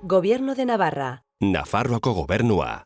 Gobierno de Navarra. Nafarroako gobernua.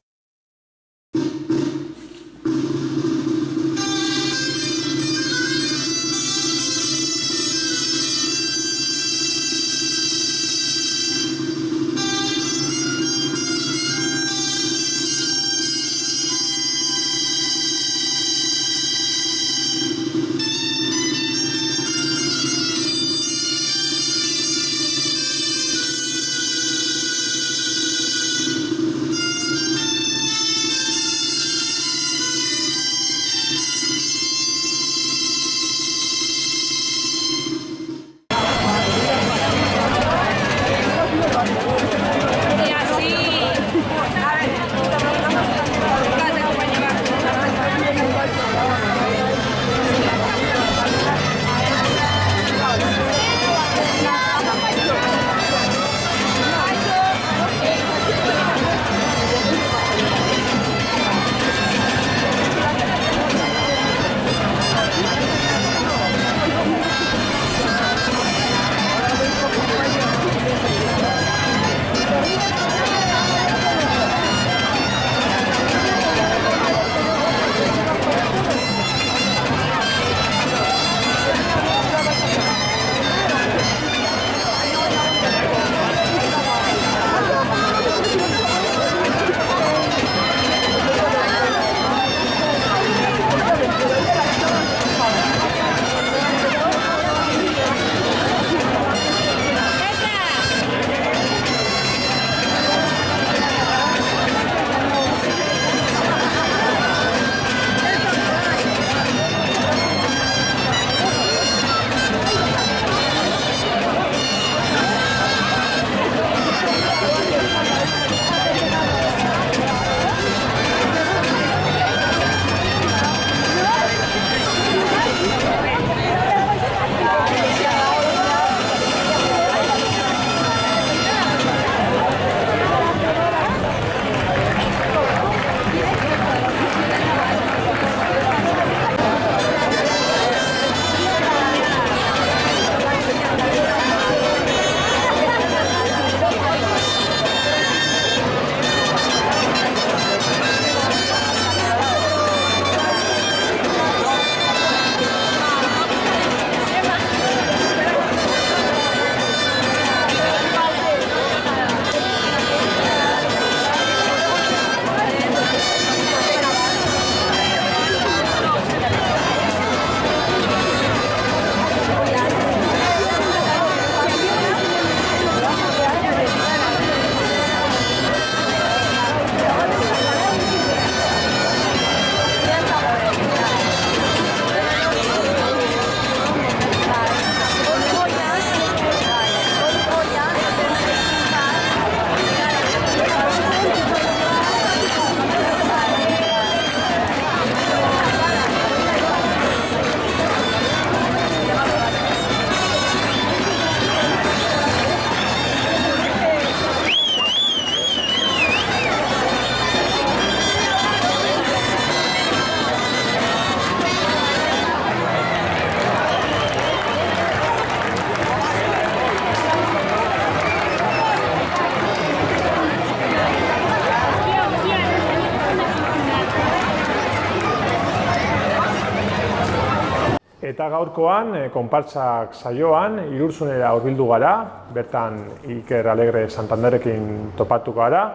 Eta gaurkoan, konpartsak saioan, Irurzunera hurbildu gara, bertan Iker Alegre Santanderekin topatuko gara.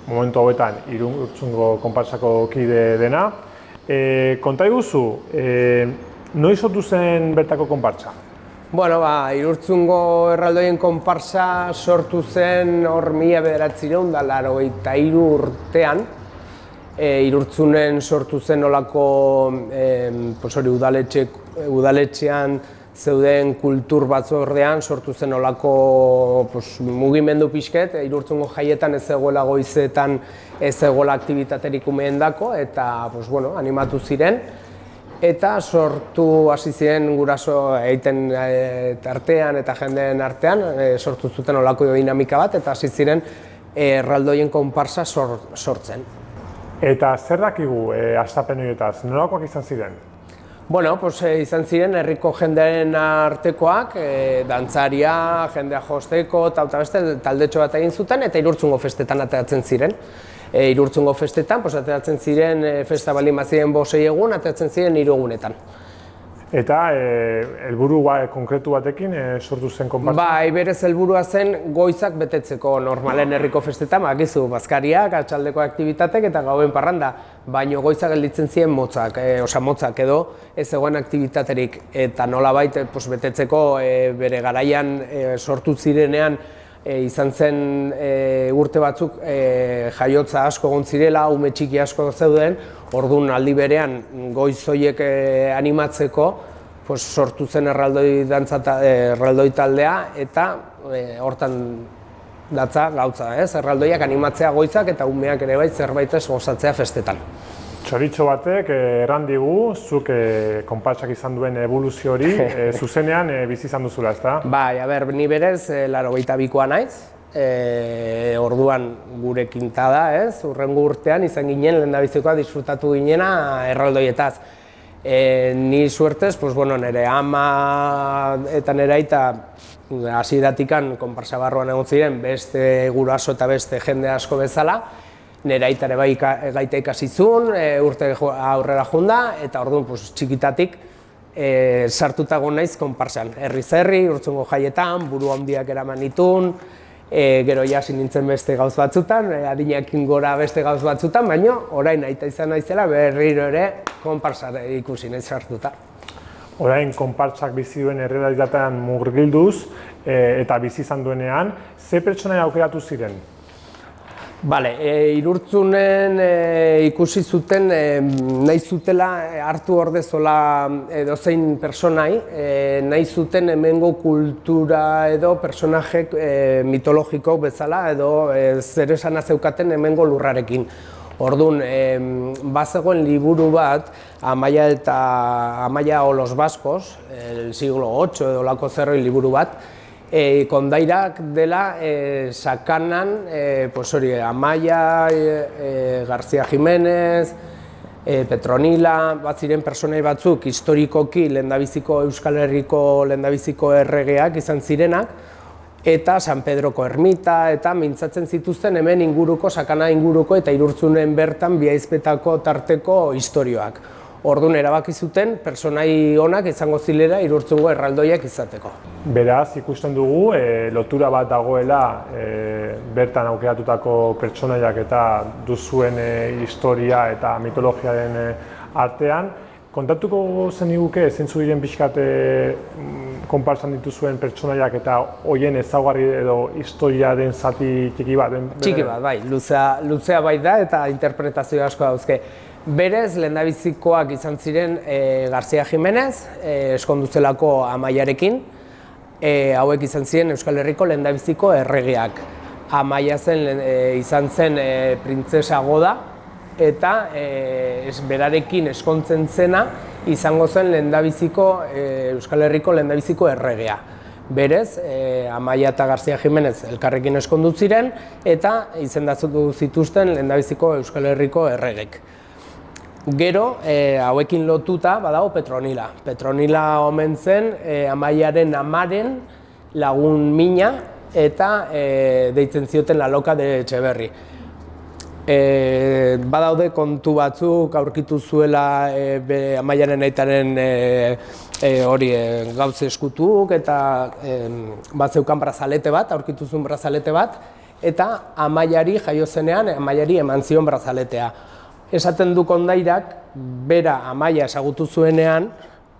Momentu hauetan, Irurzungo konpartsako kide dena. Konta iguzu, noiz sortu zen bertako konpartsa? Bueno, Irurzungo erraldoien konpartsa sortu zen hor 1983 urtean. Irurtzunen sortu zen olako udaletxean zeuden kultur batzordean sortu zen olako mugimendu pixket. Irurtzungo jaietan ez zegoela goizetan ez zegoela aktibitaterik umeendako eta animatu ziren. Eta sortu hasi ziren guraso egiten artean eta jendeen artean, sortu zuten olako dinamika bat eta hasi ziren erraldoien konpartsa sortzen. Eta zer dakigu hastapen horietaz, nolakoak izan ziren? Bueno, pues, izan ziren herriko jendearen artekoak, dantzaria, jendea josteko, eta beste taldetxo bat egin zuten, eta Irurtzungo festetan ateratzen ziren. Irurtzungo festetan, pues, ateratzen ziren festa baldin baziren 5-6 egun, ateratzen ziren 3 egunetan. Eta helburu konkretu batekin sortu zen konpartsa? Bai, berez helburua zen goizak betetzeko normalen herriko festetan, bakizu, bazkariak, atxaldeko aktibitatek eta gauen parranda, baino goizak gelditzen ziren motzak, motzak edo ez zegoen aktibitaterik, eta nolabait betetzeko bere garaian sortu zirenean izan zen urte batzuk jaiotza asko egon zirela, ume txiki asko zeuden, orduan aldi berean goiz horiek animatzeko sortu zen erraldoi taldea eta hortan datza gautza, erraldoiak animatzea goizak eta umeak ere bai zerbaitez gozatzea festetan. Txoritxo batek erran digu, zuk konpartsak izan duen eboluzio hori zuzenean bizi izan duzula, ezta? Bai, ni berez 82koa naiz, orduan gurekin da, hurrengo urtean izan ginen lehendabizikoa disfrutatu ginena erraldoietaz. Ni suertez, nire ama eta nire aita hasieratik konpartsa barruan egon ziren beste guraso eta beste jende asko bezala. Nire aita ere bai gaita ikasi zuen, urte aurrera junda, eta orduan txikitatik sartutago naiz konpartsan. Herriz herri, Irurtzungo jaietan, buru handiak eraman nituen, gero hasi nintzen beste gauz batzutan, adinakin gora beste gauz batzutan, baina orain aita izan naizela berriro ere konpartsa ikusi naiz sartuta. Orain konpartsak bizi duen errealitatean murgilduz eta bizi izan duenean, ze pertsonaia aukeratu ziren? Irurtzunen ikusi zuten nahi zutela hartu ordezola edozein personai, nahi zuten hemengo kultura edo personajek mitologiko bezala edo zer esana zeukaten hemengo lurrarekin. Orduan, bazegoen liburu bat, Amaia o los Vascos, el siglo VIII edo lako zerroi liburu bat, kondairak dela Sakanan, Amaia, García Jiménez, Petronila, bat ziren personai batzuk historikoki Euskal Herriko lehendabiziko erregeak izan zirenak, eta San Pedroko ermita, eta mintzatzen zituzten hemen inguruko, Sakana inguruko eta Irurtzunen bertan Biaizpetako tarteko istorioak. Orduan erabaki zuten personai onak izango zilera Irurtzungo erraldoiak izateko. Beraz, ikusten dugu lotura bat dagoela bertan aukeratutako pertsonaiak eta duzuen historia eta mitologiaren artean. Kontatuko zeniguke zeintzuk diren pixkat konpartsan dituzuen pertsonaiak eta horien ezaugarri edo historiaren zati txiki bat? Txiki bat, bai, luzea bai da eta interpretazio asko dauzke. Berez, lehendabizikoak izan ziren García Jiménez, eskonduzelako Amaiarekin, hauek izan ziren Euskal Herriko lehendabiziko erregeak. Amaia izan zen printzesa goda, eta berarekin eskontzen zena izango zen Euskal Herriko lehendabiziko erregea. Berez, Amaia eta García Jiménez elkarrekin eskondu ziren eta izendatu zituzten lehendabiziko Euskal Herriko erregek. Gero, hauekin lotuta badago Petronila. Petronila omen zen Amaiaren amaren lagun mina eta deitzen zioten La Loca de Etxeberri. Badaude kontu batzuk aurkitu zuela Amaiaren aitaren gauz eskutuk eta batzeukan brazalete bat, aurkitu zuen brazalete bat, eta Amaiari jaio zenean, Amaiari eman zion brazaletea. Esaten du kondairak, bera Amaia ezagutu zuenean,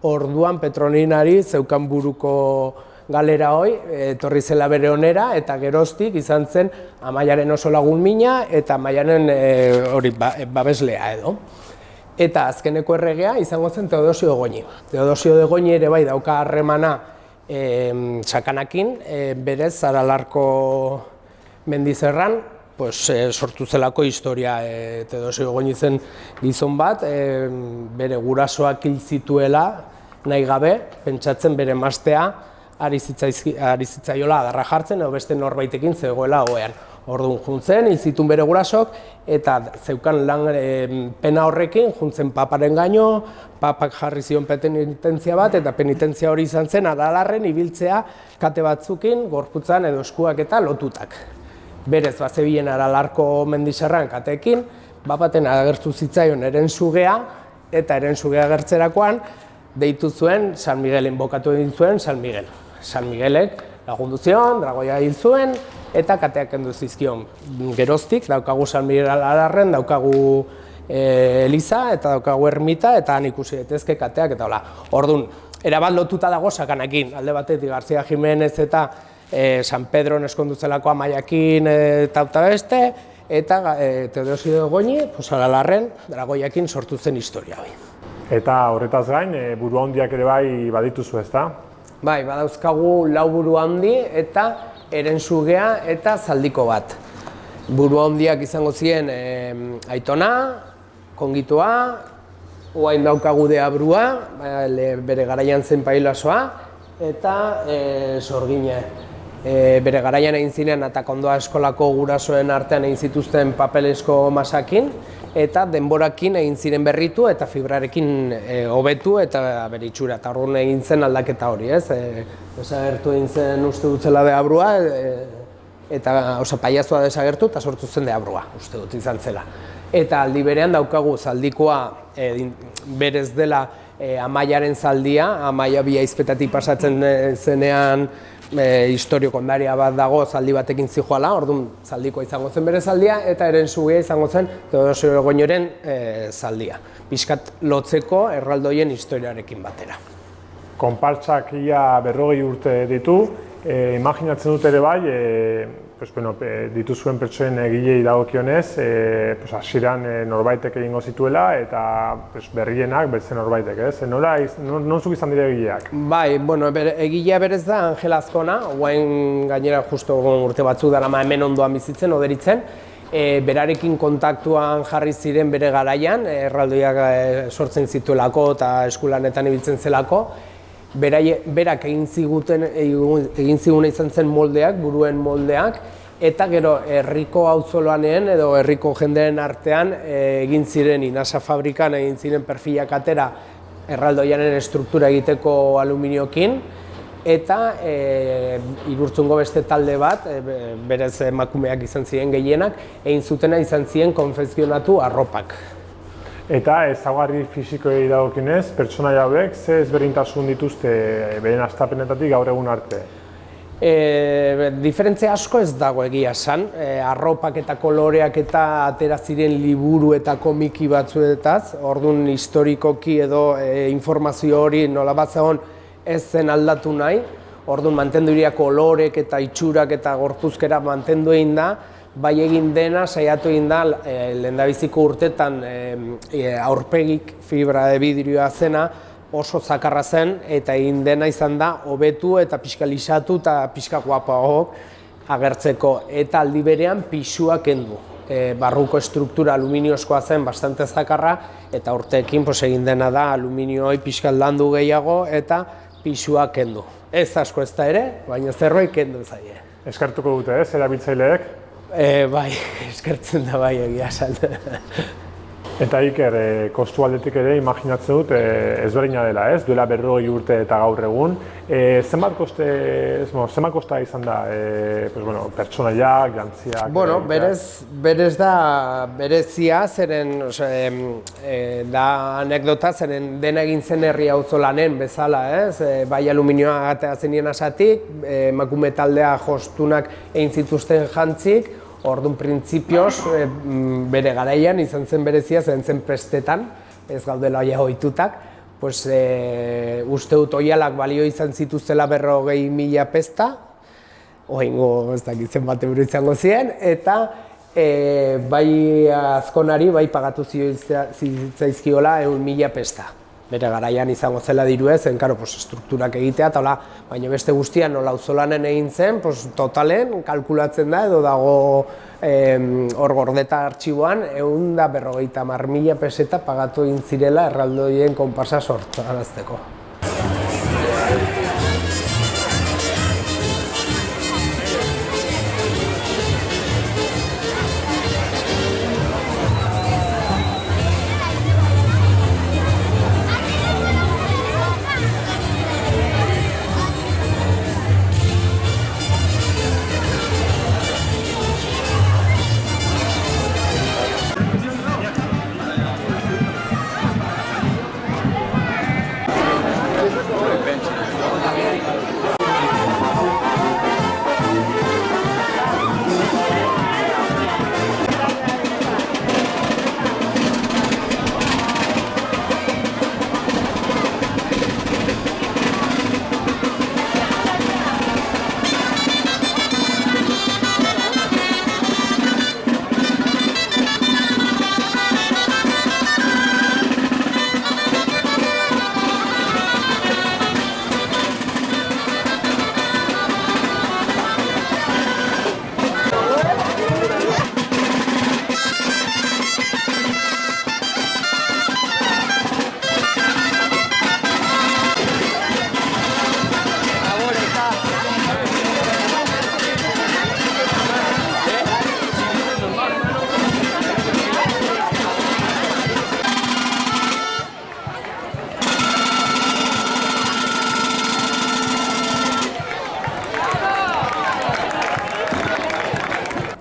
orduan Petroninari zeukan buruko galera hoi, etorri zela bere onera, eta geroztik izan zen Amaiaren oso lagun mina eta Amaiaren babeslea edo. Eta azkeneko erregea izango zen Teodosio de Goñi. Teodosio de Goñi ere bai dauka harremana Sakanakin, berez Zaralarko mendizerran, sortu zelako historia. Teodosio de Goñi zen gizon bat, bere gurasoak hil zituela nahi gabe, pentsatzen bere emaztea ari zitzaiola adarra jartzen edo beste norbaitekin zegoela ohean. Orduan juntzen, hil zituen bere gurasok, eta zeukan lan pena horrekin, juntzen paparen gaino, papak jarri zion penitentzia bat, eta penitentzia hori izan zen Aralarren ibiltzea kate batzukin, gorputzan edo eskuak eta lotutak. Berez, bazebilen Aralarko mendizarran kateekin, bapaten agertu zitzaion herensugea, eta herensugea agertzerakoan, deitu zuen, San Miguelen bokatu egin zuen, San Miguel. San Miguelek lagundu zion, dragoia hil zuen, eta kateak kendu zizkion. Geroztik, daukagu San Miguel Aralarren, daukagu eliza, eta daukagu ermita, eta han ikusi daitezke kateak, eta hola. Orduan, erabat lotuta dago sakanakin, alde batetik García Jiménez eta San Pedro eskonduzelako Amaiakin eta beste, eta Teodosio Goñi, Aralarren, dragoiakin sortu zen historia hori. Eta horretaz gain, buruhandiak ere bai badituzu, ezta? Bai, badauzkagu 4 buruhandi eta herensugea eta zaldiko bat. Buruhandiak izango ziren Aitona, Kongitoa, orain daukagu Deabrua, bere garaian zen Pailazoa, eta Sorgine. Bere garaian egin ziren eta Kondoa eskolako gurasoen artean egin zituzten papelesko masakin, eta denborakin egin ziren berritu eta fibrarekin hobetu eta bere itxura. Eta orduan egin zen aldaketa hori, ez? Desagertu egin zen uste dutzela Deabrua, eta Pailazoa desagertu eta sortu zen Deabrua, uste dut izan zela. Eta aldi berean daukagu zaldikoa berez dela Amaiaren zaldia, Amaia bi ahizpetatik pasatzen zenean historio kondaria bat dago zaldi batekin zijoala, orduan zaldikoa izango zen bere zaldia, eta herensugea izango zen Teodosio Goñoren zaldia. Pixkat lotzeko erraldoien historiarekin batera. Konpartsak ia 40 urte ditu, imaginatzen dut ere bai, dituzuen pertsonen egilei dagokionez, hasieran norbaitek egingo zituela eta berrienak beste norbaitek, ez? Nontzuk izan dira egileak? Bai, egilea berez da Angel Azkona, guain gainera justo urte batzuk darama hemen ondoan bizitzen, oderitzen, berarekin kontaktuan jarri ziren bere garaian, erraldoiak sortzen zituelako eta eskulanetan ibiltzen zelako, berak egin ziguna izan zen moldeak, buruen moldeak, eta gero herriko auzolanean edo herriko jendeen artean egin ziren inasa fabrikan egin ziren perfilak atera erraldoiaren estruktura egiteko aluminiokin, eta Irurtzungo beste talde bat, berez emakumeak izan ziren gehienak, egin zutena izan ziren konfekzionatu arropak. Eta ezaugarri fisikoei dagokienez, pertsonaia hauek ze ezberdintasun dituzte beren hastapenetatik gaur egun arte? Diferentzia asko ez dago egia esan, arropak eta koloreak eta atera ziren liburu eta komiki batzuetaz, orduan historikoki edo informazio hori nolabat zegoen ez zen aldatu nahi, orduan mantendu dira kolorek eta itxurak eta gorpuzkera mantendu egin da, bai egin dena saiatu egin da lehendabiziko urtetan aurpegik fibra de vidrioa zena oso zakarra zen eta egin dena izan da hobetu eta pixka lisatu eta pixka guapagoak agertzeko eta aldi berean pisua kendu. Barruko estruktura aluminiozkoa zen bastante zakarra eta urteekin egin dena da aluminioi pixka landu gehiago eta pisua kendu. Ez asko ez da ere, baina zerbait kendu zaie. Eskertuko dute, ez, erabiltzaileek? Bai, eskertzen da bai egia esan. Eta Iker, kostu aldetik ere imaginatzen dut ezberdina dela, ez? Duela 40 urte eta gaur egun. Zenbat kosta izan da pertsonaiak, jantziak? Berez da berezia, zeren da anekdota, zeren dena egin zen herri auzolanen bezala, ez? Bai aluminioa ateatzen nien asatik, emakume taldea jostunak egin zituzten jantzik, orduan printzipioz, bere garaian izan zen berezia, zen pestetan, ez gaudela oia ohitutak, uste dut oialak balio izan zituztela 40.000 pesta, oingo ez dakitzen bat euro izango ziren, eta bai Azkonari bai pagatu zitzaizkiola 100.000 pesta. Bere garaian izango zela diru ez, strukturak egitea, eta baina beste guztian nola auzolanen egin zen, totalen kalkulatzen da, edo dago hor gordeta artxiboan, 150.000 peseta pagatu egin zirela erraldoien konparsa sortarazteko.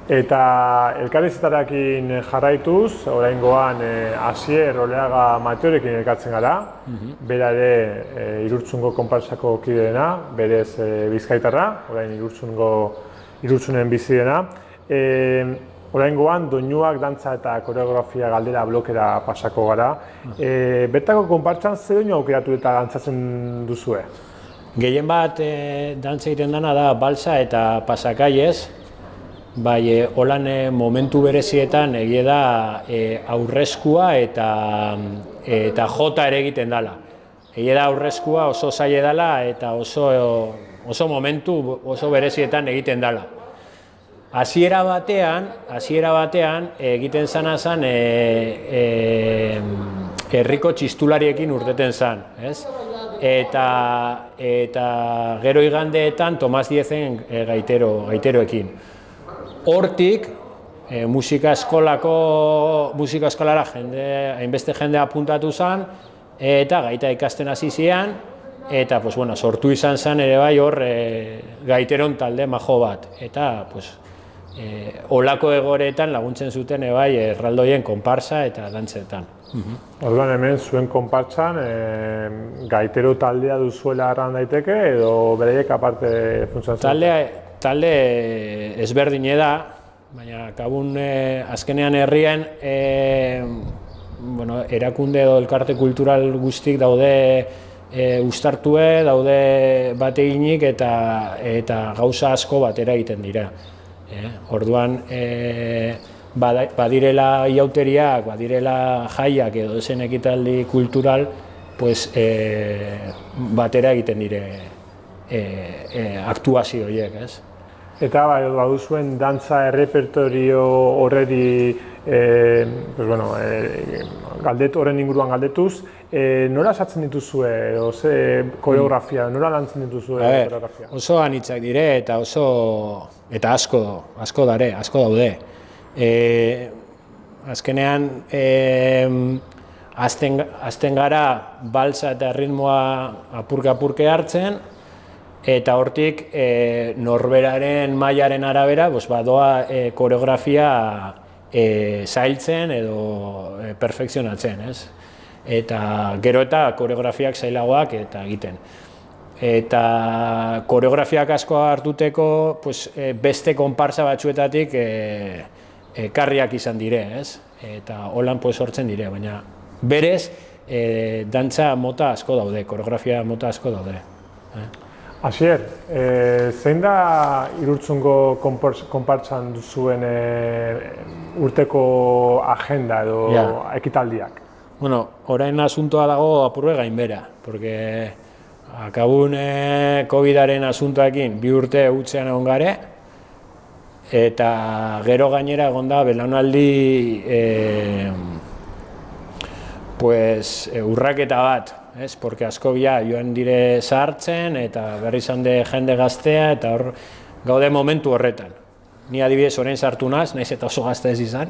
Eta elkarrizketarekin jarraituz, oraingoan Asier Oleaga Mateorekin elkartzen gara, bera ere Irurtzungo konpartsako kideena, berez bizkaitarra, orain Irurtzunen bizi dena. Oraingoan doinuak, dantza eta koreografia galdera blokera pasako gara. Bertako konpartsan ze doinu aukeratu eta dantzatzen duzue? Gehien bat dantza egiten dana da balsa eta pasakaiez. Bai, holan momentu berezietan egia da aurreskua eta jota ere egiten dela. Egia da aurreskua oso zaila dela eta oso momentu oso berezietan egiten dela. Hasiera batean egiten zana zen herriko txistulariekin urteten zen, ez? Eta gero igandeetan Tomas Diezen gaiteroekin. Hortik, musika eskolara hainbeste jende apuntatu zen, eta gaita ikasten hasi zian, eta sortu izan zen ere bai hor gaiteron talde majo bat. Eta olako egoretan laguntzen zuten bai erraldoien konparsa eta dantzetan. Orduan hemen zuen konpartsan gaitero taldea duzuela erran daiteke edo beraiek aparte funtzionatzen? Talde ezberdine da, baina kabun azkenean herrien erakunde edo elkarte kultural guztik daude uztartue, daude bat eginik eta gauza asko batera egiten dira. Orduan badirela iauteriak, badirela jaiak edo esen ekitaldi kultural batera egiten dire aktuazio horiek, ez? Eta baduzuen dantza errepertorio horreri horren inguruan galdetuz, nora sartzen dituzue edo ze koreografia, nora lantzen dituzue koreografia? Oso anitzak dire eta asko daude. Azkenean hasten gara balsa eta ritmoa apurke hartzen, eta hortik norberaren mailaren arabera badoa koreografia zailtzen edo perfekzionatzen, ez? Eta gero eta koreografiak zailagoak eta egiten. Eta koreografiak asko hartuteko beste konparsa batzuetatik karriak izan dire, ez? Eta holan sortzen dire, baina berez dantza mota asko daude, koreografia mota asko daude. Asier, zein da Irurtzungo konpartsan duzuen urteko agenda edo ekitaldiak? Orain asuntoa dago apurbe gainbera, porque akabun COVID-aren asuntoekin 2 urte utzean egon gare, eta gero gainera egon da belaunaldi urraketa bat, porque asko joan dire zahartzen eta berriz hande jende gaztea eta hor gaude momentu horretan. Ni adibidez orain sartu naz, naiz eta oso gazte ez izan,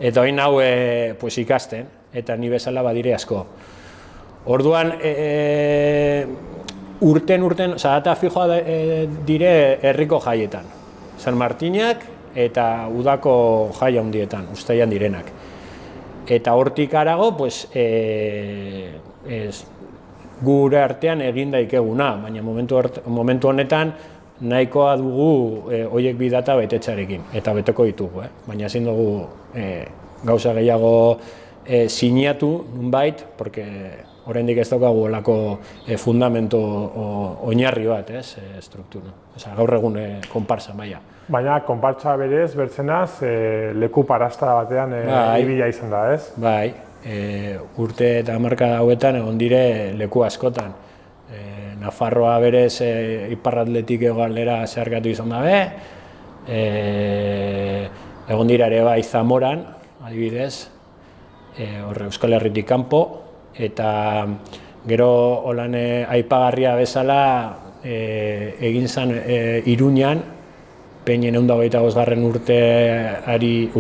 eta orain hau ikasten, eta ni bezala badire asko. Orduan, urten, data fijoa dire herriko jaietan. San Martinak eta udako jai handietan, uztailan direnak. Eta hortik harago, gure artean egin daikeguna, baina momentu honetan nahikoa dugu horiek bi data betetxarekin, eta beteko ditugu, baina ezin dugu gauza gehiago siniatu nunbait, porque oraindik ez daukagu olako fundamento oinarri bat, struktura. Gaur egun konparsa maila. Baina konpartsa berez, bertzenaz, leku parasta batean ibila izan da, ez? Bai, urte eta hamarkada hauetan egon dire leku askotan. Nafarroa berez iparratletik hegoaldera zeharkatu izan dabe, egon dira ere bai Zamoran, adibidez, Euskal Herritik kanpo, eta gero holan aipagarria bezala egin zen Iruñan, Peñen 125.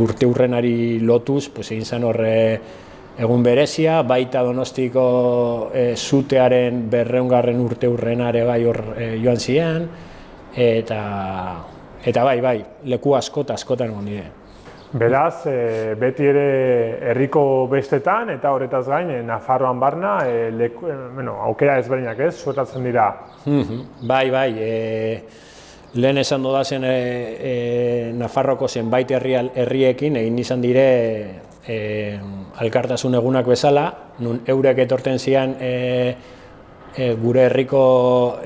urte hurrenari lotuz, egin zen horre egun berezia, baita Donostiko zutearen 200. urte hurrenare bai hor joan ziren, eta Eta bai, leku askotan egon dire. Beraz, beti ere herriko bestetan eta horretaz gain, Nafarroan barna, aukera ezberdinak ez, suertatzen dira. Bai, lehen esan dodazen Nafarroko zenbait herriekin egin izan dire elkartasun egunak bezala, nun eurek etorten zian gure herriko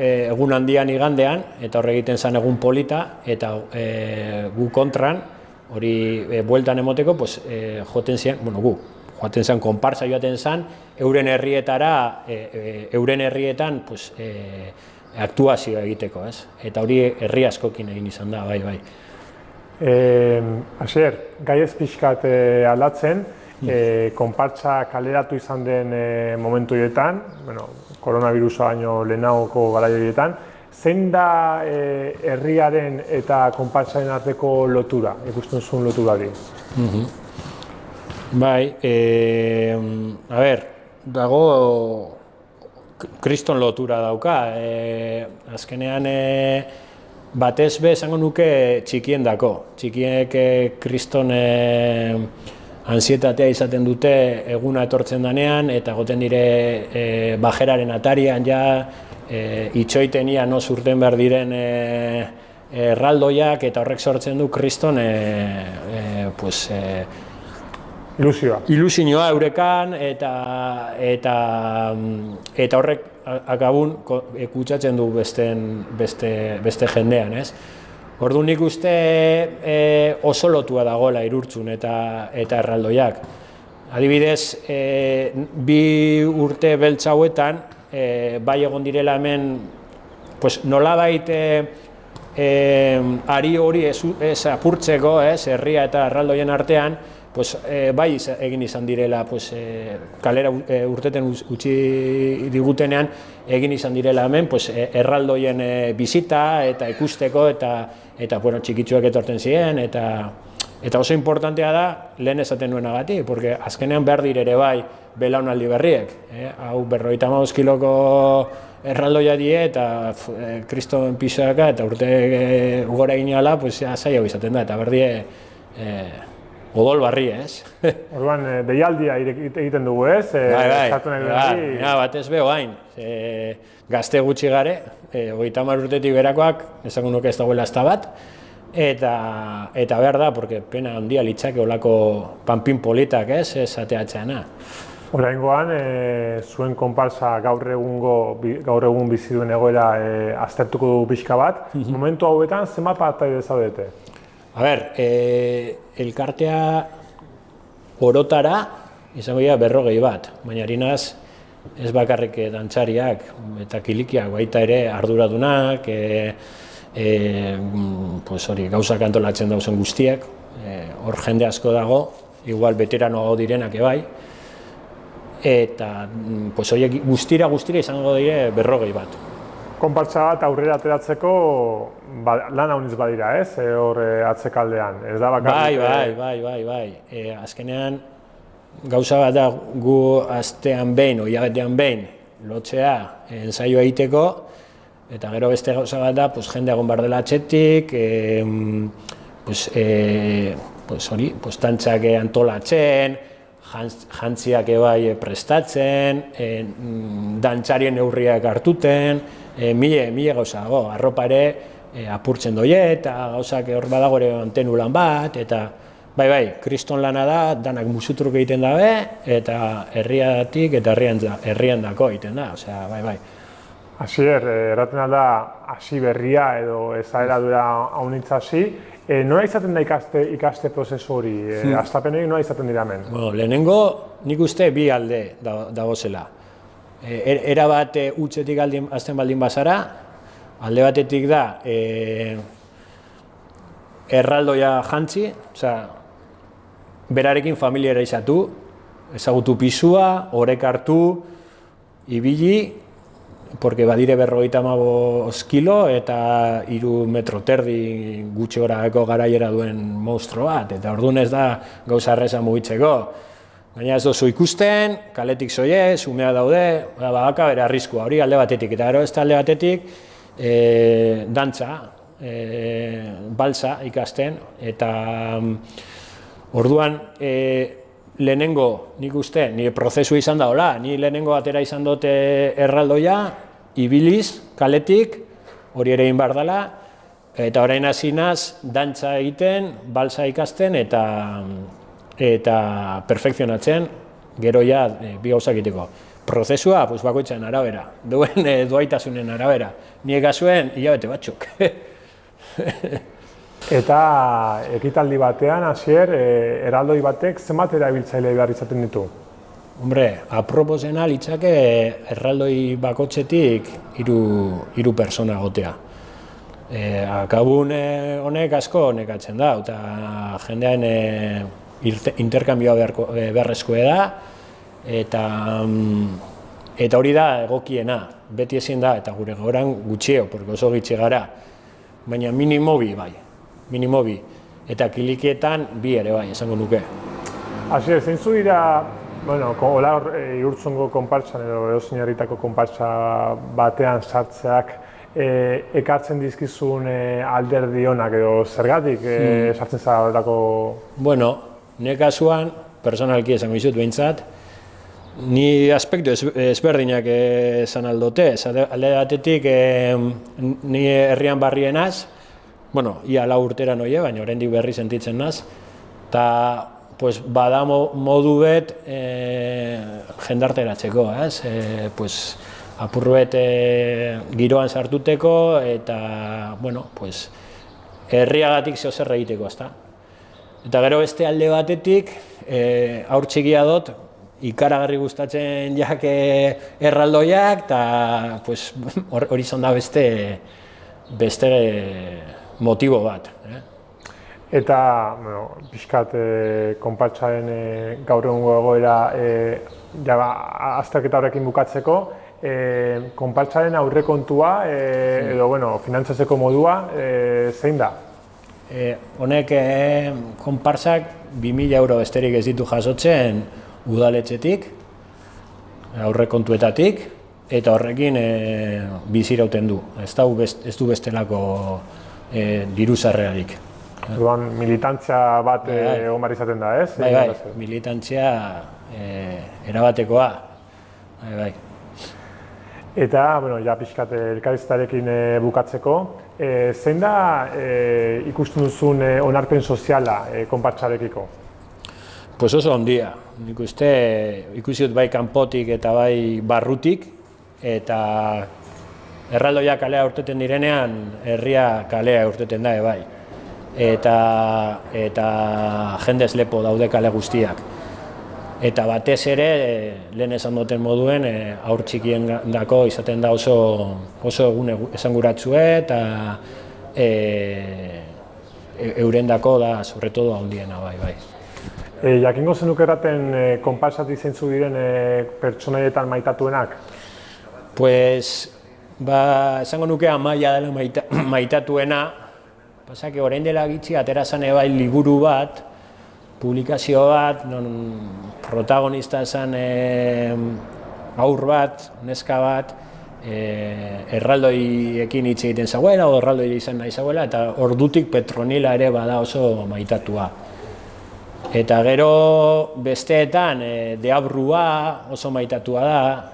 egun handian igandean, eta horre egiten zen egun polita, eta gu kontran, hori bueltan emoteko, joaten zen, konpartsa joaten zen, euren herrietara, euren herrietan aktuazioa egiteko, ez? Eta hori herri askokin egin izan da, bai. Asier, gai ez pixkat aldatzen, konpartsa kaleratu izan den momentu horietan, koronavirusa baino lehenagoko garai horietan, zein da herriaren eta konpartsaren arteko lotura, ikusten zuen lotura hori? Bai, dago kriston lotura dauka. Azkenean batez be esango nuke txikien dako. Txikiek kriston ansietatea izaten dute eguna etortzen danean, eta goten dire bajeraren atarian ja itxoiten ia no zurten behar diren erraldoiak, eta horrek sortzen du kriston ilusioa eurekan, eta horrek akabun kutsatzen du beste jendean, ez? Orduan nik uste oso lotua dagoela Irurtzun eta erraldoiak. Adibidez, 2 urte beltz hauetan, bai egon direla hemen nolabait ari hori ez apurtzeko, herria eta erraldoien artean, bai egin izan direla, kalera urteten utzi digutenean, egin izan direla hemen erraldoien bizita eta ikusteko, eta txikitsuak etorten ziren, eta oso importantea da lehen esaten nuenagatik, porque azkenean behar dire ere bai belaunaldi berriek. Hau 55 kiloko erraldoia die eta kriston pisaka eta urte gora egin ala, zailago izaten da, eta behar die odol barri, ez? Orduan, deialdia egiten dugu, ez? Bai, batez beho hain. Gazte gutxi gare, 30 urtetik berakoak, esango nuke ez dagoela ezta bat, eta behar da, porque pena handia litzake olako panpin politak, ez? Esateatzeana. Oraingoan, zuen konparsa gaur egun bizi duen egoera aztertuko dugu pixka bat. Momentu hauetan, zenbat partaide zaudete? Elkartea orotara izango dira 40 bat, baina harinaz ez bakarrik dantzariak eta kilikiak, baita ere arduradunak, gauzak antolatzen dauzen guztiak, hor jende asko dago, igual veteranoago direnak ebai, eta horiek guztira izango dire 40 bat. Konpartsa bat aurrera ateratzeko lan hauniz badira, ez? Hor atzekaldean, ez da bakarrik? Bai. Azkenean gauza bat da gu astean behin, hilabetean behin, lotzea ensaioa egiteko, eta gero beste gauza bat da jende egon behar dela atzetik, tantzak antolatzen, jantziak ebai prestatzen, dantzarien neurriak hartuten, mila gauza dago, arropa ere apurtzen doie, eta gauzak hor badago ere antenu lan bat, eta bai, kriston lana da, danak musutruk egiten dabe, eta herriatik eta herrian dako egiten da, osea, bai. Asier, erraten da hasi berria edo ezaera dura haunitza hasi, nola izaten da ikaste prozesu hori, hastapen hori nola izaten dira hemen? Lehenengo nik uste bi alde dagozela. Era bat utzetik hasten baldin bazara, alde batetik da erraldoia jantzi, berarekin familiara izatu, ezagutu pisua, orek hartu, ibili, porque badire 55 kilo eta 3 metro terdi gutxi gorako garaiera duen monstro bat, eta orduan ez da gauza erreza mugitzeko. Baina ez dozu ikusten, kaletik zoiez, umea daude, badaka bere arriskua hori alde batetik, eta gero ez alde batetik dantza, balsa ikasten, eta orduan lehenengo, nik uste, nire prozesu izan da hola, ni lehenengo atera izan dute erraldoia, ibiliz, kaletik, hori ere egin behar dela, eta orain hasi naz, dantza egiten, balsa ikasten, eta perfekzionatzen, gero ja, bi gauza egiteko. Prozesua, bakoitzaren arabera, duen doaitasunen arabera. Niek gasuen, hilabete batzuk. Eta ekitaldi batean, Asier, erraldoi batek zenbat erabiltzaile behar izaten ditu? Hombre, aproposena litzake erraldoi bakotxetik hiru persona gotea. Akabun honek asko nekatzen da, eta jendean interkambioa beharrezkoa da, eta hori da egokiena, beti ezin da, eta gure gauran gutxio, porque oso gitxi gara, baina minimobi bai, minimobi, eta kilikietan bi ere bai, esango nuke. Asier, zeintzu dira, bueno, hola Ihurtzungo konpartsan edo edozein herritako konpartsa batean sartzeak ekartzen dizkizun alderdi onak edo zergatik sartzen zara horretako? Bueno, nire kasuan, personalki esango dizut behintzat, ni aspektu ezberdinak esan aldote, alde batetik ni herrian barrienaz, bueno, ia 4 urtera noie, baina oraindik berri sentitzen naz, eta bada modu bet jendarteratzeko, apurruet giroan sartuteko, eta, bueno, herriagatik zeo zer egiteko, ezta. Eta gero beste alde batetik, haur txikia dut, ikaragarri gustatzen jak erraldoiak, eta hori izan da beste motibo bat. Eta, pixkat, konpartsaren gaur egungo egoera azterketa horrekin bukatzeko, konpartsaren aurrekontua edo, finantzatzeko modua zein da? Honek konpartsak 2.000 euro besterik ez ditu jasotzen udaletxetik, aurrekontuetatik, eta horrekin bizirauten du. Ez du bestelako diru sarrerarik. Orduan, militantzia bat egon behar izaten da, ez? Bai, militantzia erabatekoa. Bai. Eta, ja pixkat elkarrizketarekin bukatzeko, zein da ikusten duzun onarpen soziala konpartsarekiko? Pues oso ondia. Nik uste ikusi dut bai kanpotik eta bai barrutik, eta erraldoia kalea urteten direnean, herria kalea urteten da, bai. Eta jendez lepo daude kale guztiak. Eta batez ere, lehen esan duten moduen, haur txikien dako izaten da oso egun esanguratsue, eta eurendako da, sobretodo handiena, bai. Jakingo zenuke erraten konpartsatik zeintzu diren pertsonaietan maitatuenak? Esango nuke Amaia dela maitatuena, pasak orain dela gitxi atera zan bai liburu bat, publikazio bat, non protagonista zen haur bat, neska bat, erraldoiekin hitz egiten zagoela, o erraldoi izan nahi zagoela, eta ordutik Petronila ere bada oso maitatua. Eta gero besteetan Deabrua oso maitatua da,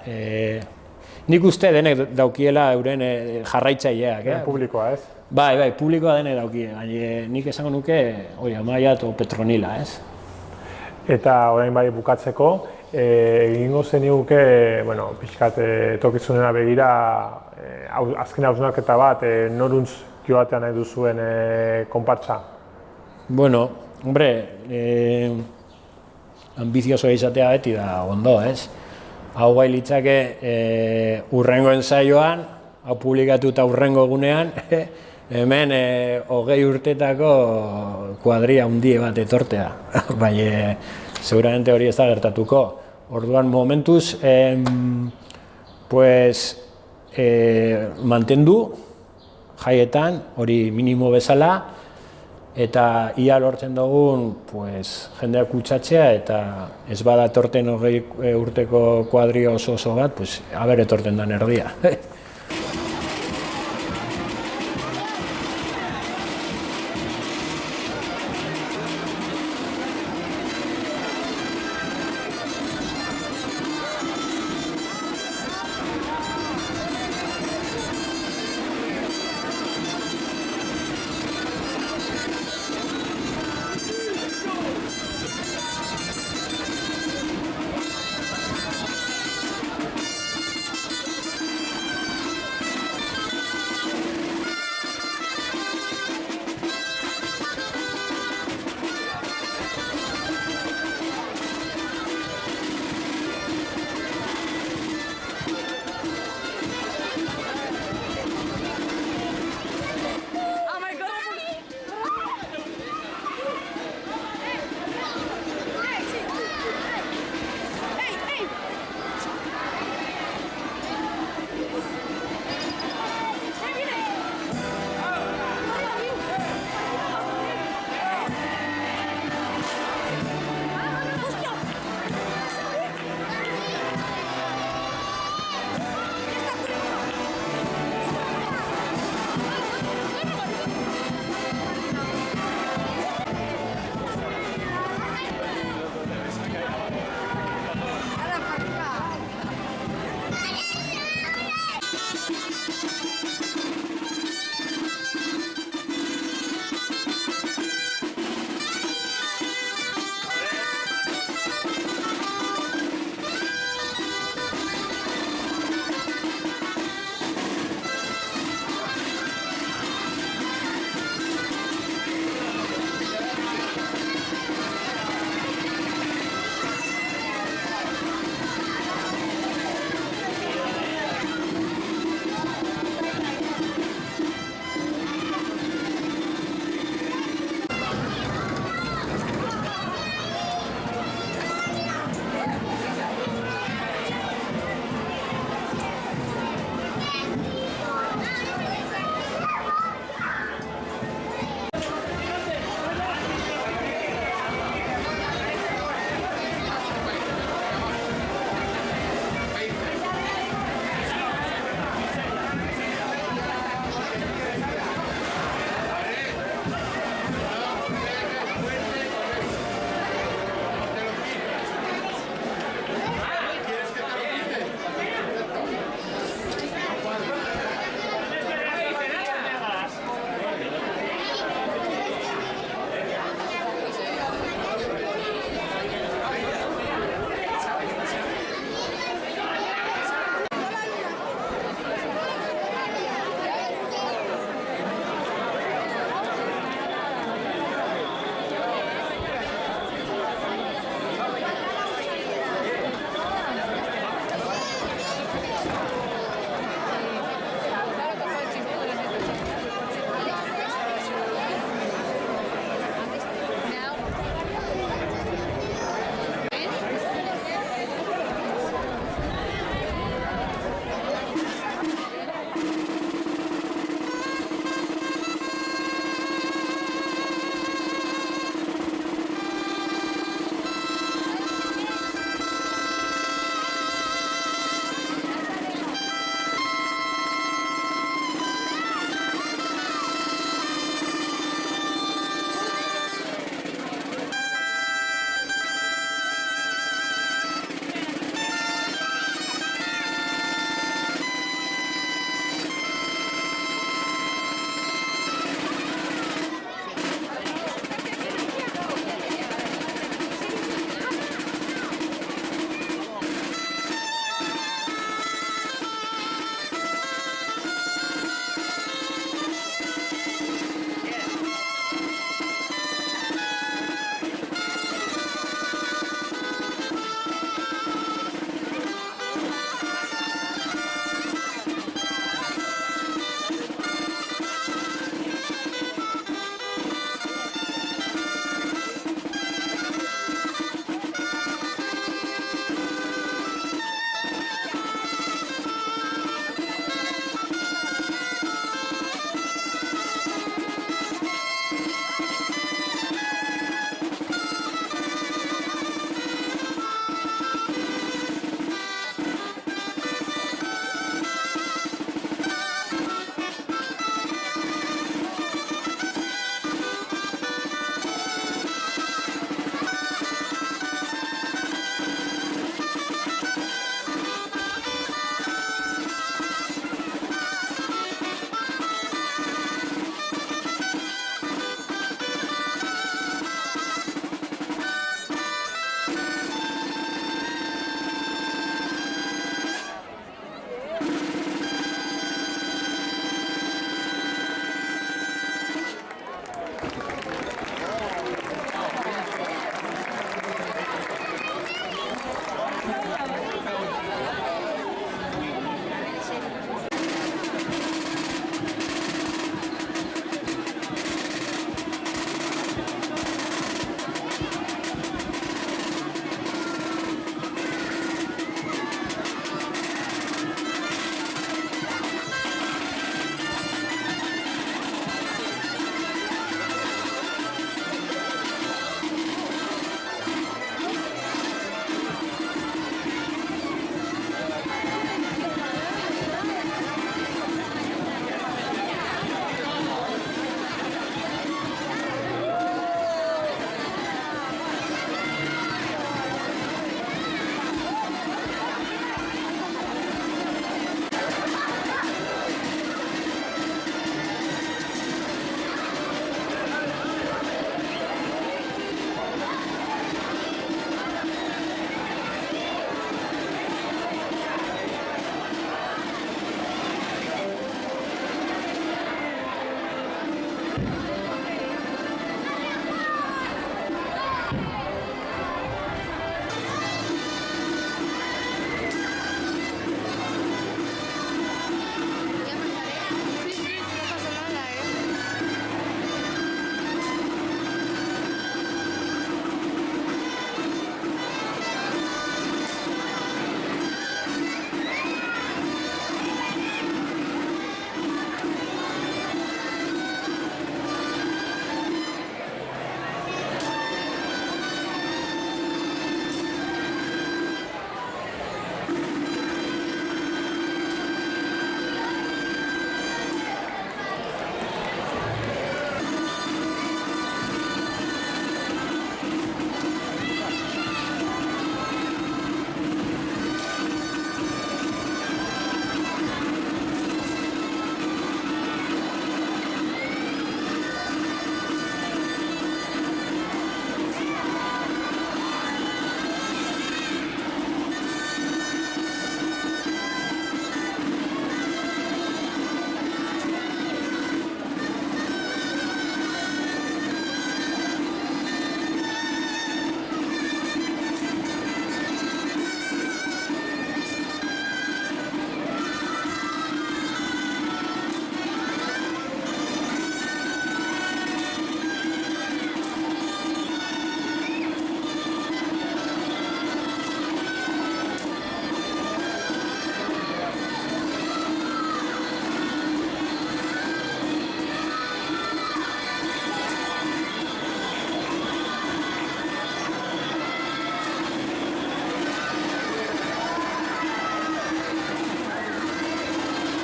nik uste denek daukiela euren jarraitzaileak. Publikoa, ez? Bai, publikoa denek daukie, nik esango nuke Amaia eta Petronila, ez? Eta orain bai bukatzeko, egingo zeniguke, pixkat etorkizunera begira, azken hausnarketa bat, noruntz joatea nahi duzuen konpartsa? Hombre, ambizioso izatea beti da ondo, ez? Hau bai litzake hurrengo ensaioan, hau publikatuta hurrengo egunean, hemen 20 urtetako kuadria hundie bat etortea, baina seguramente hori ez da gertatuko. Orduan momentuz, mantendu jaietan, hori minimo bezala, eta ia lortzen dugun jendeak kutsatzea, eta ez bada etorten 20 urteko kuadria oso bat, aber etorten den erdia.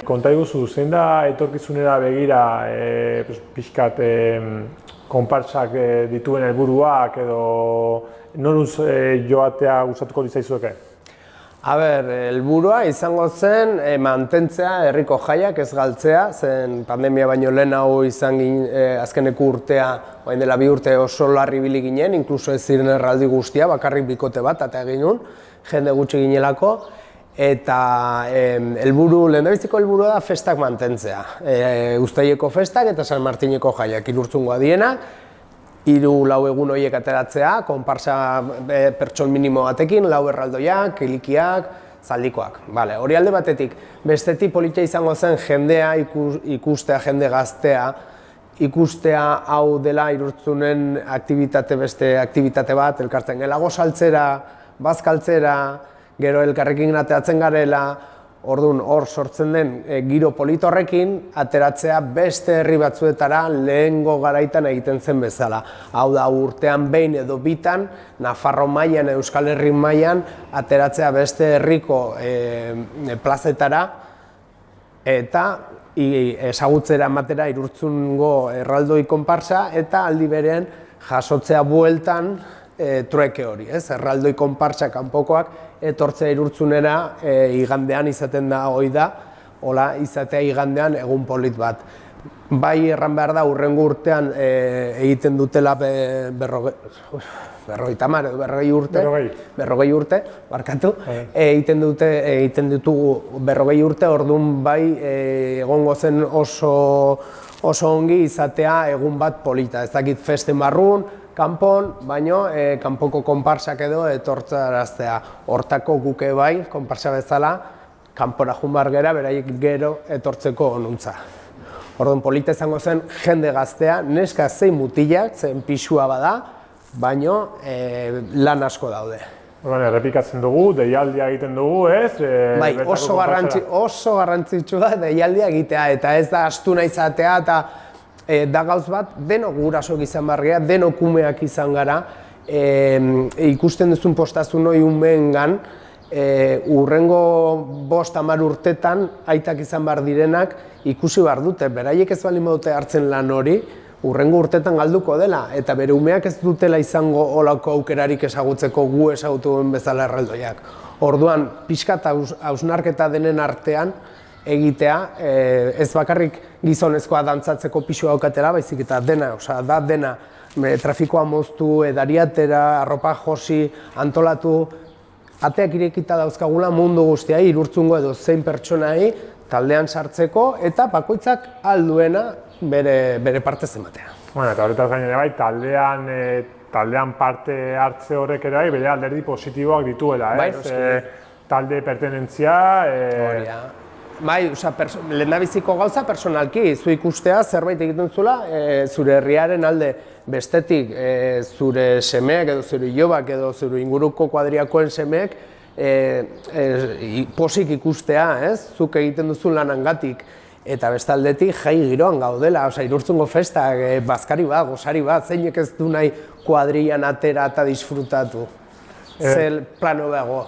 Konta iguzu, zein da etorkizunera begira pixkat konpartsak dituen helburuak edo noruz joatea gustatuko ditzaizueke? A ber, helburua izango zen mantentzea herriko jaiak ez galtzea, zen pandemia baino lehenago izan azkeneko urtea, orain dela 2 urte oso larri ibili ginen, inkluso ez ziren erraldi guztia, bakarrik bikote bat eta egin nun, jende gutxi ginelako, eta lehendabiziko helburua da festak mantentzea. Uztaileko festak eta San Martineko jaiak, Irurtzungoa dienak, 3-4 egun horiek ateratzea, konparsa pertson minimo batekin, 4 erraldoiak, ilikiak, zaldikoak. Hori alde batetik, bestetik politia izango zen jendea ikustea, jende gaztea, ikustea hau dela Irurtzunen beste aktibitate bat, elkartzen gelago saltzera, bazkaltzera, gero elkarrekin ateratzen garela, orduan hor sortzen den giro polit horrekin ateratzea beste herri batzuetara lehengo garaitan egiten zen bezala. Hau da, urtean behin edo bitan, Nafarro mailan, Euskal Herri mailan ateratzea beste herriko plazetara eta ezagutzera ematera Irurtzungo erraldoi konparsa eta aldi berean jasotzea bueltan trueke hori, erraldoi konpartsa kanpokoak etortzea Irurtzunera igandean izaten da hoi da, hola izatea igandean egun polit bat. Bai erran behar da, hurrengo urtean egiten dutela 40 urte, barkatu, egiten ditugu 40 urte, orduan bai egongo zen oso ongi izatea egun bat polita. Ez dakit festen barrun, kanpon, baino kanpoko konparsak edo etortzaraztea. Hortako guke bai, konparsa bezala, kanpora joan behar gera, beraiek gero etortzeko onuntza. Orduan polita izango zen jende gaztea, neska zein mutilak, zen pixua bada, baino lan asko daude. Errepikatzen dugu, deialdia egiten dugu, ez? Bai, oso garrantzitsua da deialdia egitea, eta ez da astuna izatea, eta da gauz bat, denok gurasok izan behar gara, denok umeak izan gara, ikusten duzun postazun hori umeengan, urrengo 5-10 urtetan, aitak izan behar direnak, ikusi behar dute, beraiek ez baldin badute hartzen lan hori, urrengo urtetan galduko dela, eta bere umeak ez dutela izango olako aukerarik ezagutzeko gu ezagutu duen bezala erraldoiak. Orduan, pixkat hausnarketa denen artean egitea, ez bakarrik gizonezkoa dantzatzeko pixua daukatela, baizik eta dena, da dena, trafikoa moztu, edariatera, arropa josi, antolatu, ateak irekita dauzkagula mundu guztiai, Irurtzungo edo zein pertsonai, taldean sartzeko, eta bakoitzak alduena bere parte ematea. Eta horretaz gainera bai, taldean parte hartze horrek ere bai, bere alderdi positiboak dituela, talde pertenentzia... Bai, lehendabiziko gauza personalki, zu ikustea zerbait egiten zula, zure herriaren alde bestetik zure semeak edo zure ilobak edo zure inguruko kuadriakoen semeak posik ikustea, zuk egiten duzu lanangatik. Eta bestaldetik jai giroan gaudela, Irurtzungo festak, bazkari bat, gozari bat, zeinek ez du nahi kuadrian atera eta disfrutatu. Zer plano behago.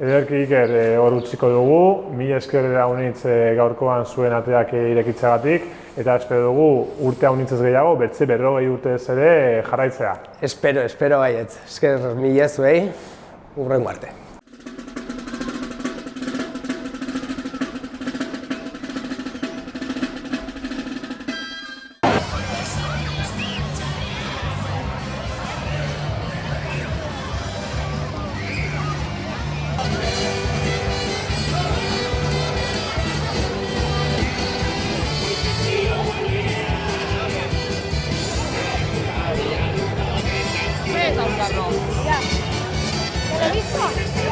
Ederki Iker, hor utziko dugu, mila esker haunitz gaurkoan zuen ateak irekitzagatik, eta espero dugu urte haunitzez gehiago, bertze 40 urtez ere jarraitzea. Espero baietz. Esker mila zuei, hurrengo arte. Ya. ¿Te lo he visto?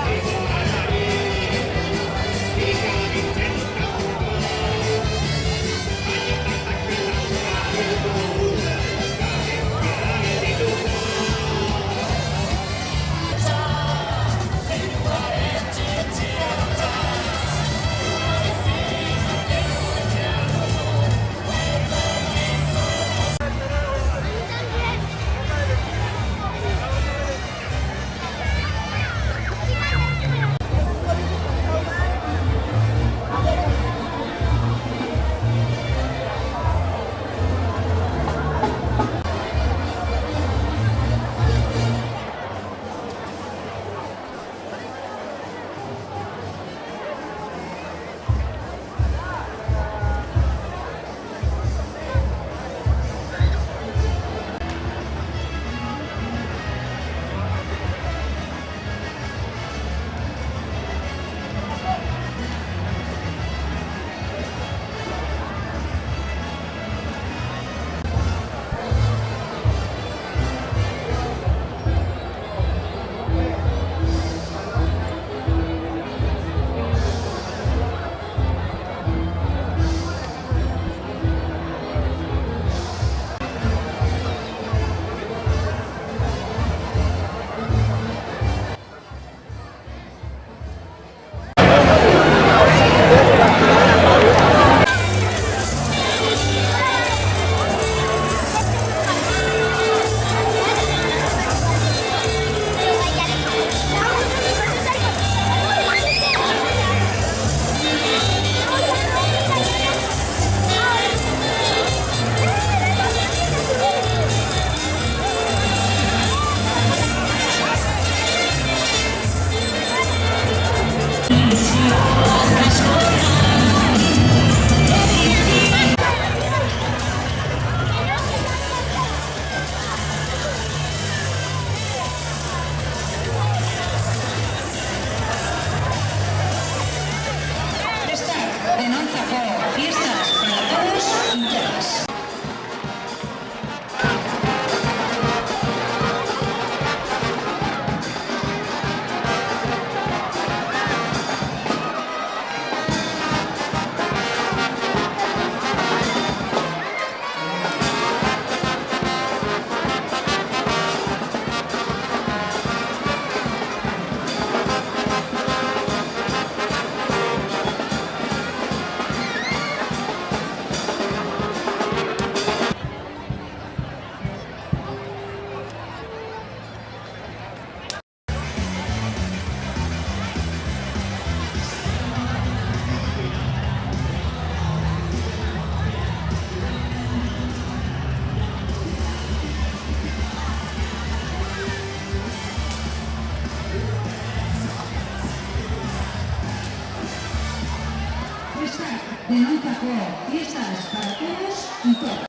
Irutako fiestas para todos y todas.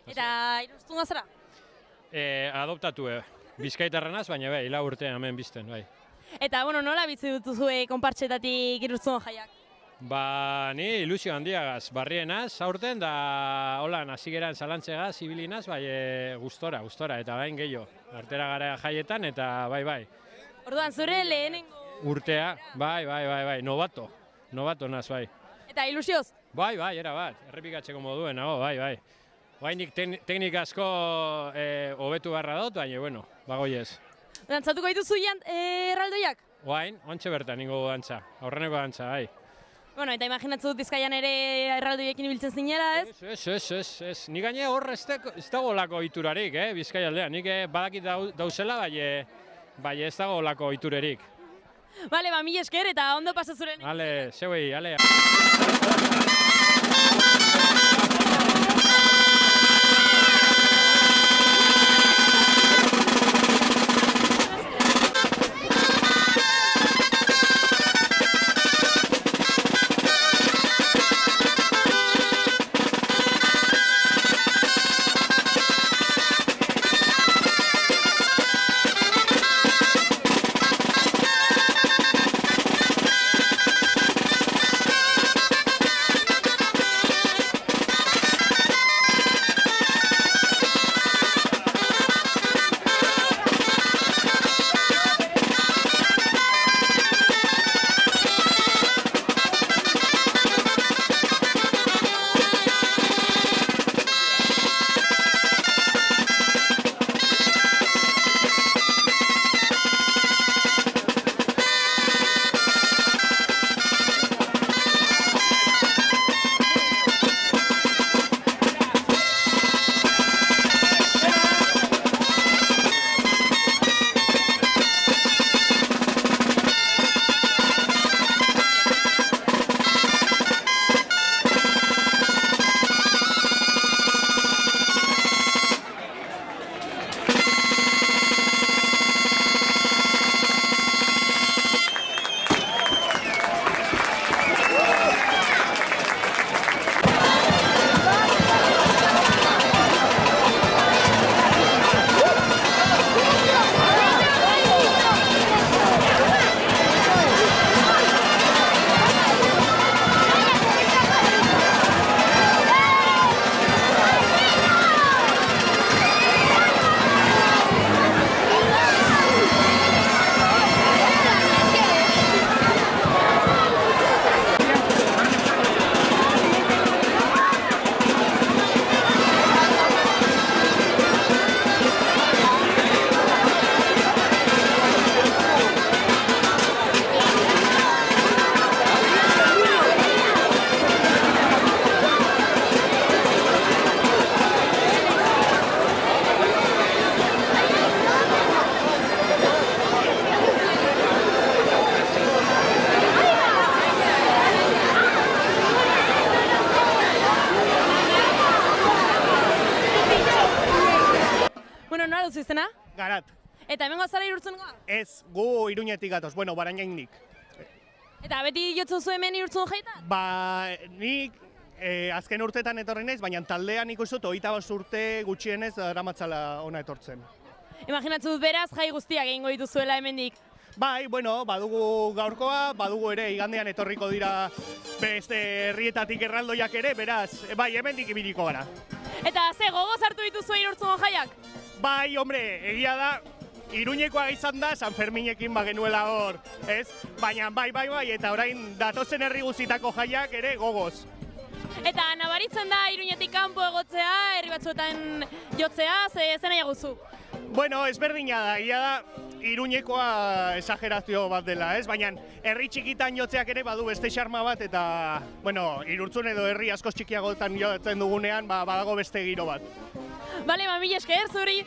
Eta iruztunga zara? Adoptatu, bizkaitarrenaz, baina bai, 4 urte hemen bizten, bai. Eta, bueno, nola bizi dutuzue konpartxetatik iruztunga jaiak? Ba, ni ilusio handiagaz, barrienaz, aurten, da, holan, hasi geran zalantzegaz, ibilinaz, bai, gustora, eta bain gehiago. Artera gara jaietan, eta bai. Orduan, zure lehenengo... Urtea, bai, novato naz, bai. Eta ilusioz? Bai, erabat, errepikatzeko moduen, nago, bai. Bainik teknika asko hobetu beharra dut, baina, bueno, bagoiez. Dantzatuko dituzu erraldoiak? Oain, ontxe bertan ningo dantza, aurreneko dantza, bai. Bueno, eta imaginatzen dut Bizkaian ere erraldoiekin ibiltzen zinela, ez? Ez. Ni gaine hor ez dago olako iturarik, Bizkaia aldean. Nik badakit dauzela, bai ez dago olako iturerik. Bale, ba, mila esker eta ondo pasa zuren. Ale, zeuei, ale. duzu izena? Garat. Eta hemengo zara Irurtzungoa? Ez, gu Iruñetik gatoz, bueno, Barañainik. Eta beti jotzu zu hemen Irurtzun jaita? Ba, nik azken urteetan etorri naiz, baina taldean ikusi dut 25 urte gutxienez daramatzala ona etortzen. Imaginatzen dut beraz jai guztiak egingo dituzuela hemendik. Bai, bueno, badugu gaurkoa, badugu ere igandean etorriko dira beste herrietatik erraldoiak ere, beraz, bai, hemendik ibiliko gara. Eta ze gogoz hartu dituzu Irurtzungo jaiak? Bai, hombre, egia da, Iruñekoa izan da, San Ferminekin bagenuela hor, ez? Baina bai, eta orain datozen herri guztietako jaiak ere gogoz. Eta nabaritzen da Iruñetik kanpo egotzea, herri batzuetan jotzea, ze nahi guzu? Bueno, ezberdina da, ia da, Iruñekoa esagerazio bat dela, ez? Baina herri txikitan jotzeak ere badu beste xarma bat eta, bueno, Irurtzun edo herri askoz txikiagotan jotzen dugunean, badago beste giro bat. Bale, mil esker zuri!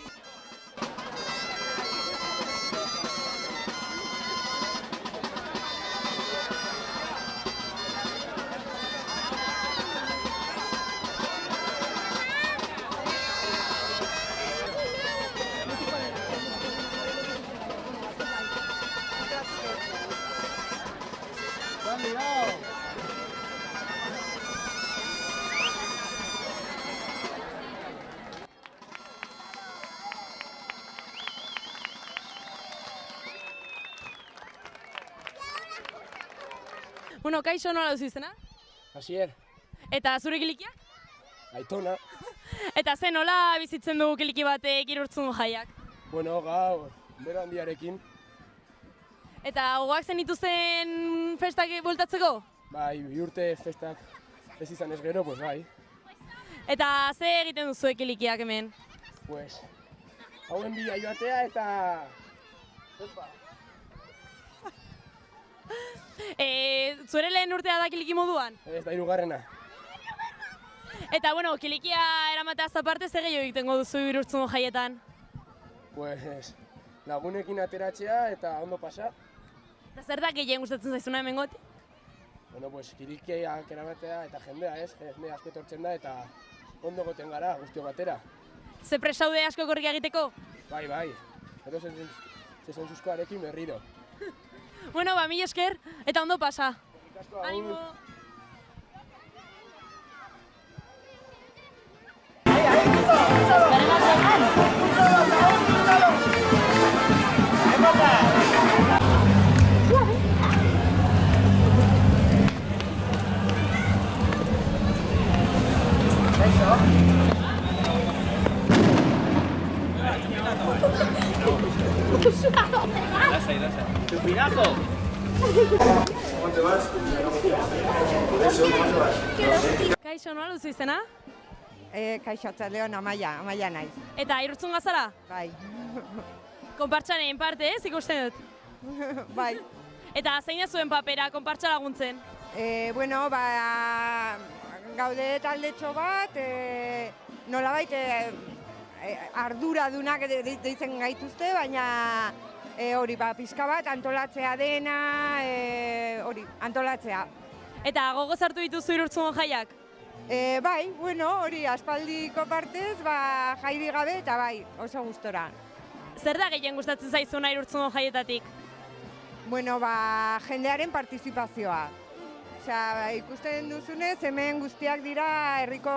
Bueno, kaixo, nola duzu izena? Hasier, Eta zure kilikiak? Aitona. Eta ze nola bizitzen du kiliki batek Irurtzungo jaiak? Bueno, gaur, bero handiarekin. Eta gogoak zen dituzten festak bueltatzeko? Bai, bi urte festak ez izan ez gero, pues bai. Eta ze egiten duzu kilikiak hemen? Pues, hauen bila joatea eta... Zure lehen urtea da kiliki moduan? Ez da hirugarrena. Eta, bueno, kilikia eramateaz aparte ze gehiago egiten duzu Irurtzungo jaietan? Pues, lagunekin ateratzea eta ondo pasa. Eta zer da gehien gustatzen zaizuna hemen goti? Bueno, pues, kilikiak eramatea eta jendea, ez? Jende asko etortzen da eta ondo goten gara, guztio batera. Ze presaude asko korrika egiteko? Bai, bai. Gero zezentzuzkoarekin berriro. Bueno, ba, mila esker, eta ondo pasa. Asko, Animo! Kaixo, nola duzu izena? Kaixo, Leon, Amaia naiz. Eta Irurtzunga zara? Bai, Konpartxaren parte, ez ikusten dut. bai. Eta zein da zuen papera konpartxa laguntzen? Bueno, ba, gaude taldetxo bat, nolabait arduradunak deitzen gaituzte, baina hori, ba, pixka bat antolatzea dena, hori, antolatzea. Eta gogoz hartu dituzu Irurtzungo jaiak? Bai, bueno, hori, aspaldiko partez, ba, jairi gabe eta bai, oso gustora. Zer da gehien gustatzen zaizuna Irurtzungo jaietatik? Bueno, ba, jendearen partizipazioa. Osea, ikusten duzunez, hemen guztiak dira herriko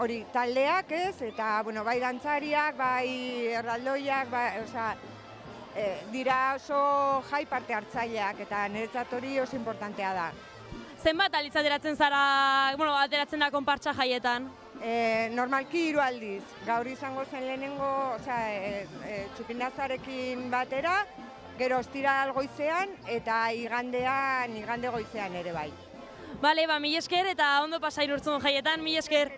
hori taldeak, ez? Eta, bueno, bai dantzariak, bai erraldoiak, bai, osea, dira oso jai parte hartzaileak eta niretzat hori oso importantea da. Zenbat alitz ateratzen zara, bueno, ateratzen da konpartxa jaietan? Normalki 3 aldiz. Gaur izango zen lehenengo, osea, txupinazarekin batera, gero ostiral goizean eta igande goizean ere bai. Bale, ba, mila esker eta ondo pasa Irurtzungo jaietan, mila esker.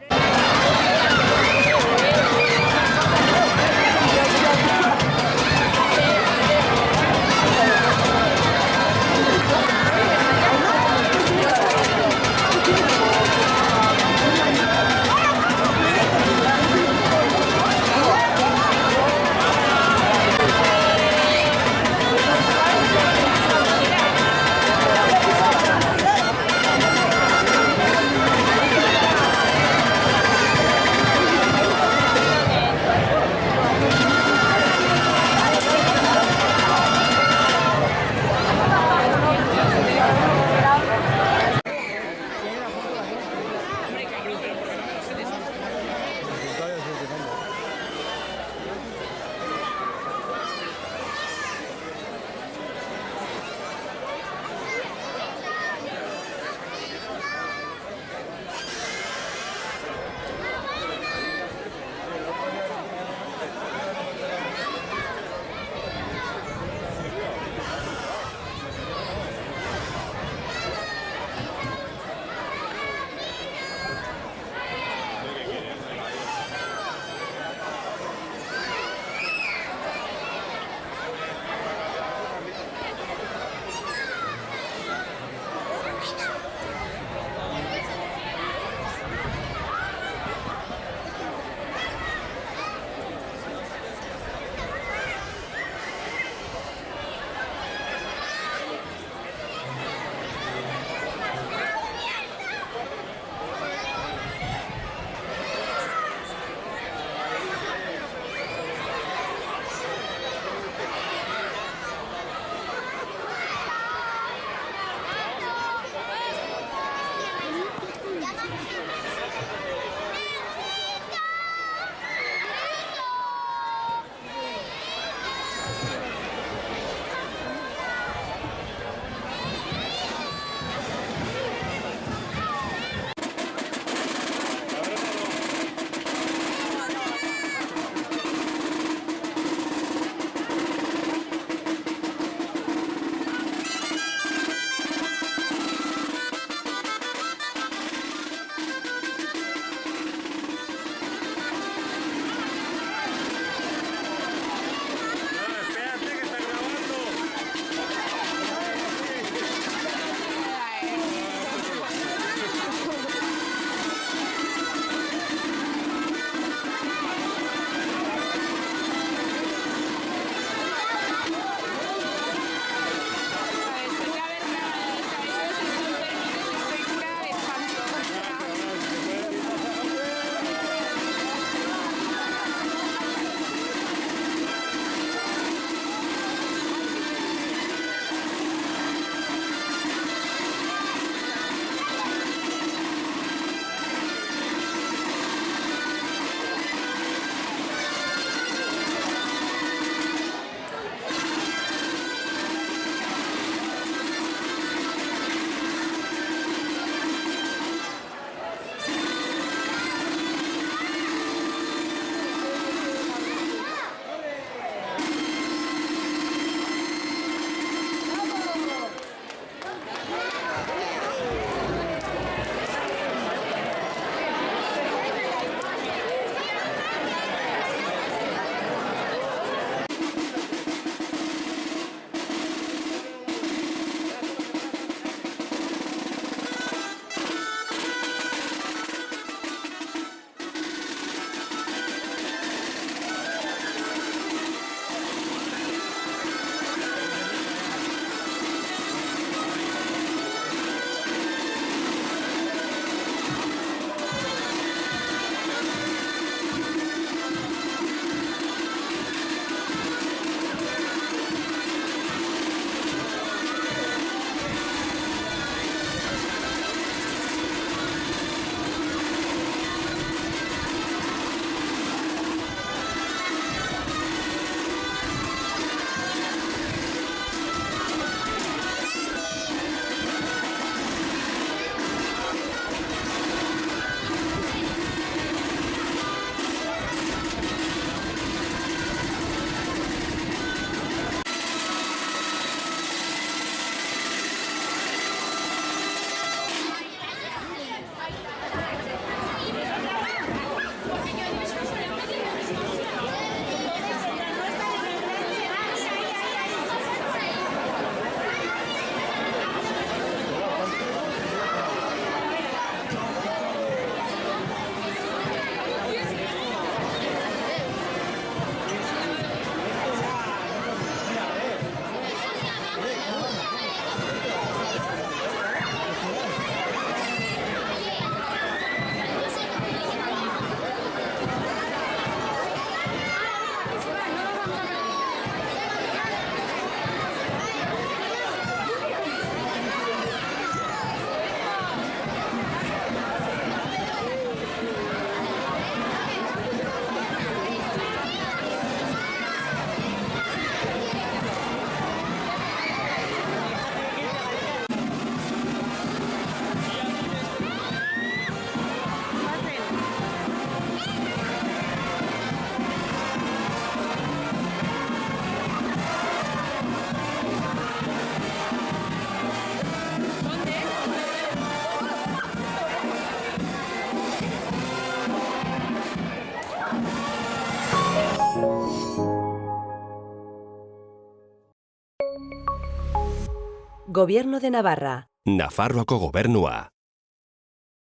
Gobierno de Navarra. Nafarroako Gobernua.